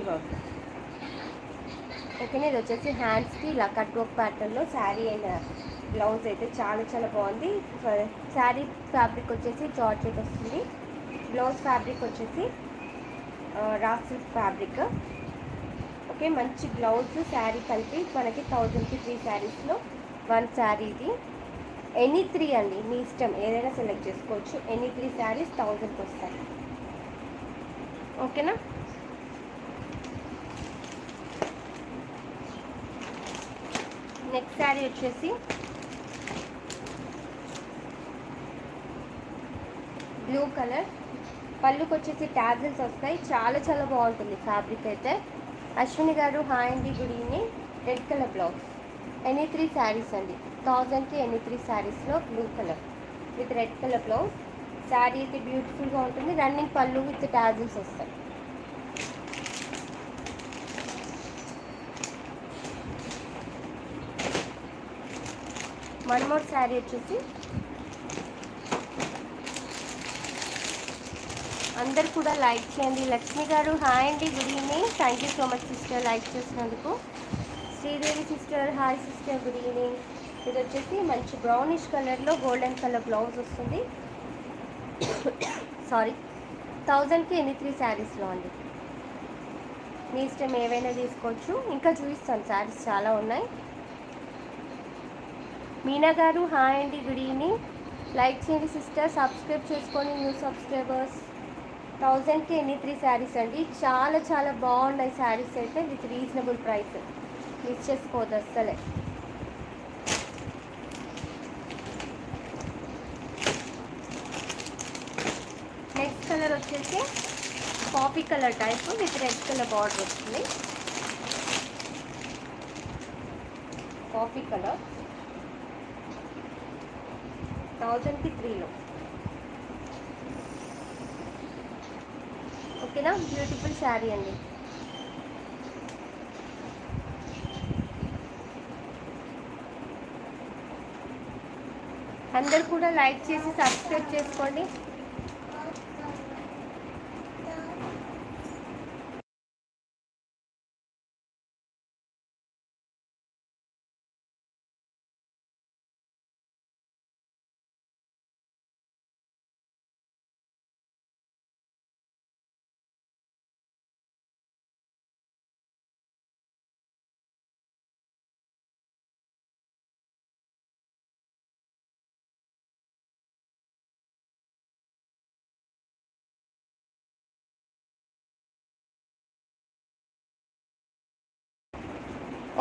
Work. ఓకేనా, ఇది వచ్చేసి హ్యాండ్స్కి ఇలా కట్ వర్క్ ప్యాటర్న్లో శారీ అండ్ బ్లౌజ్ అయితే చాలా చాలా బాగుంది. శారీ ఫ్యాబ్రిక్ వచ్చేసి జార్జెట్ వస్తుంది. బ్లౌజ్ ఫ్యాబ్రిక్ వచ్చేసి రా సిల్క్ ఫ్యాబ్రిక్. ఓకే, మంచి బ్లౌజ్ శారీ కలిపి మనకి 1000కి 3 శారీస్లో 1 శారీ. ఇది ఎనీ 3 అండి, మీ ఇష్టం ఏదైనా సెలెక్ట్ చేసుకోవచ్చు. ఎనీ 3 శారీస్ 1000కి వస్తాయి. ఓకేనా. నెక్స్ట్ శారీ వచ్చేసి బ్లూ కలర్, పళ్ళుకి వచ్చేసి టాజిల్స్ వస్తాయి. చాలా చాలా బాగుంటుంది ఫ్యాబ్రిక్ అయితే. అశ్విని గారు హాయ్ అండి, good evening. Red colour blouse, any 3 saris అండి. 1000కి ఎనీ 3 శారీస్లో blue colour with red colour blouse. Sari అయితే బ్యూటిఫుల్గా ఉంటుంది. రన్నింగ్ పళ్ళు విత్ టాజిల్స్ వస్తాయి. వన్ మోర్ శారీ వచ్చేసి అందరు కూడా లైక్ చేయండి. లక్ష్మి గారు హాయ్ అండి, good evening. Thank you so much sister like చేసినందుకు. Sridevi sister hi sister, good evening. ఇది వచ్చేసి మంచి బ్రౌనిష్ కలర్లో గోల్డెన్ కలర్ బ్లౌజ్ వస్తుంది. సారీ, 1000కి ఎనీ 3 శారీస్లో అండి. మీ ఇష్టం ఏవైనా తీసుకోవచ్చు. ఇంకా చూపిస్తాను, శారీస్ చాలా ఉన్నాయి. మీనా గారు హాయ్ అండి, గుడ్ ఈవినింగ్. లైక్ చేయండి సిస్టర్, సబ్స్క్రైబ్ చేసుకోండి న్యూ సబ్స్క్రైబర్స్. 1000కి ఎనీ 3 శారీస్ అండి. చాలా చాలా బాగున్నాయి శారీస్ అయితే విత్ రీజనబుల్ ప్రైస్. మిస్ చేసుకోవద్దు అస్సలే. నెక్స్ట్ కలర్ వచ్చేసి coffee colour type with red colour border వస్తుంది. కాఫీ కలర్ 1000కి 3లో. ఓకేనా, బ్యూటిఫుల్ శారీ అండి. అందరు కూడా లైక్ చేసి సబ్స్క్రైబ్ చేసుకోండి.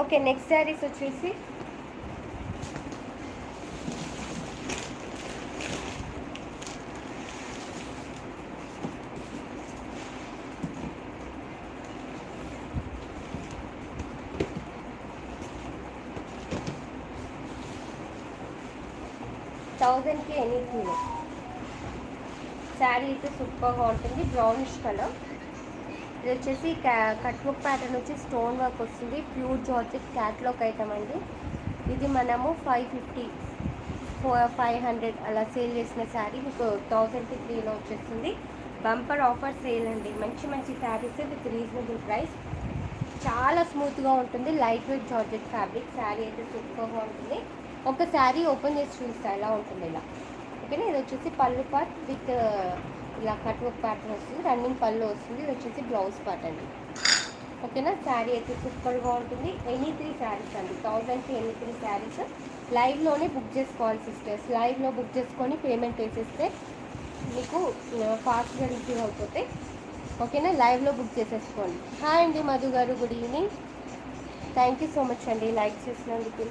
ఓకే, నెక్స్ట్ శారీస్ వచ్చేసి థౌజండ్కి ఎనీ 3లో. శారీ అయితే సూపర్గా ఉంటుంది. Brownish colour. ఇది వచ్చేసి కట్ వర్క్ ప్యాటర్న్ వచ్చి స్టోన్ వర్క్ వస్తుంది. ప్యూర్ జార్జెట్ క్యాట్లాగ్ ఐటమ్ అండి. ఇది మనము 550 500 అలా సేల్ చేసిన శారీ మీకు 1000కి 3లో వచ్చేస్తుంది. బంపర్ ఆఫర్ సేల్ అండి. మంచి మంచి శారీస్ విత్ రీజనబుల్ ప్రైస్. చాలా స్మూత్గా ఉంటుంది. Light weight georgette fabric. Sari అయితే సూపర్గా ఉంటుంది. ఒక శారీ ఓపెన్ చేసి చూస్తా ఎలా ఉంటుంది ఇలా. ఓకేనా, ఇది వచ్చేసి పళ్ళు పార్ట్ విత్ ఇలా కట్ వర్క్ ప్యాటర్న్ వస్తుంది. రన్నింగ్ పళ్ళు వస్తుంది. ఇది వచ్చేసి బ్లౌజ్ పార్ట్ అండి. ఓకేనా, శారీ అయితే సూపర్గా ఉంటుంది. ఎనీ 3 శారీస్ అండి. 1000కి ఎనీ 3 శారీస్. లైవ్లోనే బుక్ చేసుకోవాలి సిస్టర్స్. లైవ్లో బుక్ చేసుకొని పేమెంట్ వేసేస్తే మీకు ఫాస్ట్గా రిసీవ్ అయిపోతాయి. ఓకేనా, లైవ్లో బుక్ చేసేసుకోండి. హాయ్ అండి మధు గారు, good evening. Thank you so much అండి లైక్ చేసినందుకు.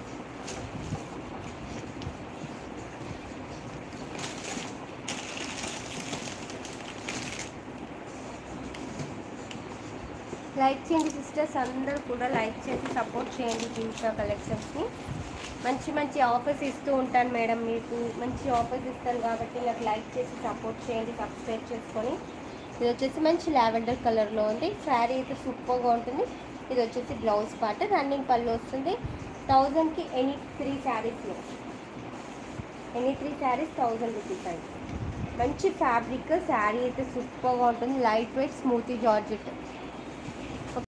లైక్ చేయండి సిస్టర్స్, అందరూ కూడా లైక్ చేసి సపోర్ట్ చేయండి జీవిషా కలెక్షన్స్ని. మంచి మంచి ఆఫర్స్ ఇస్తూ ఉంటాను మేడం, మీకు మంచి ఆఫర్స్ ఇస్తాను కాబట్టి నాకు లైక్ చేసి సపోర్ట్ చేయండి, సబ్స్క్రైబ్ చేసుకొని. ఇది వచ్చేసి మంచి లావెండర్ కలర్లో ఉంది. శారీ అయితే సూపర్గా ఉంటుంది. ఇది వచ్చేసి బ్లౌజ్ పార్ట్. రన్నింగ్ పళ్ళు వస్తుంది. 1000కి ఎనీ 3 శారీస్లో. ఎనీ 3 శారీస్ 1000 రూపీస్ అండి. మంచి ఫ్యాబ్రిక్. శారీ అయితే సూపర్గా ఉంటుంది. Light weight smoothie georgette.